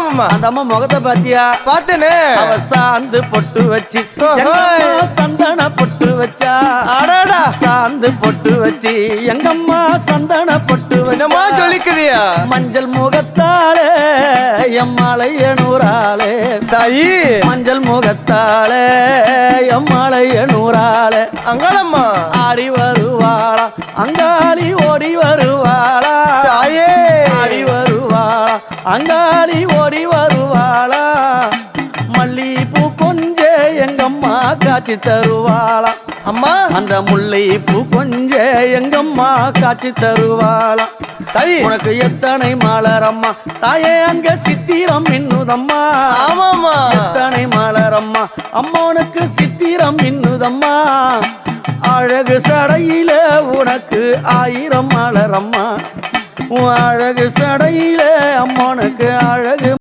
ஆமாமா. அந்த அம்மா முகத்தை பாத்தியா? பார்த்தேனே. அவ சாந்து பொட்டு வச்சு சந்தன பொட்டு வச்சா. அடடா. சாந்து பொட்டு வச்சு எங்கம்மா சந்தன பொட்டு என்னமா சொல்லிக்குதியா? மஞ்சள் முகத்தாளே எம்மாளைய நூறாளே தாயி. மஞ்சள் முகத்தாளே எம்மாளைய நூறாளே அங்காளம்மா ஆடி வருவாளா அங்காளி ஓடி வருவாளா. தாயே. ஆடி வருவாளா அங்காளி ஓடி வருவாளா. மல்லிப்பூ கொஞ்ச எங்கம்மா காட்சி தருவாளா. அம்மா அந்த முல்லை பூ கொஞ்ச எங்கம்மா காட்சி தருவாளா. தாயி. உனக்கு எத்தனை மலரம்மா தாயே அங்க சித்திரம் மின்னுதம்மா. ஆமாமா. எத்தனை மலரம்மா அம்மா உனக்கு சித்திரம் மின்னுதம்மா. அழகு சடையில உனக்கு 1000 மலரம்மா. உன் அழகு சடையில அம்மானுக்கு அழகு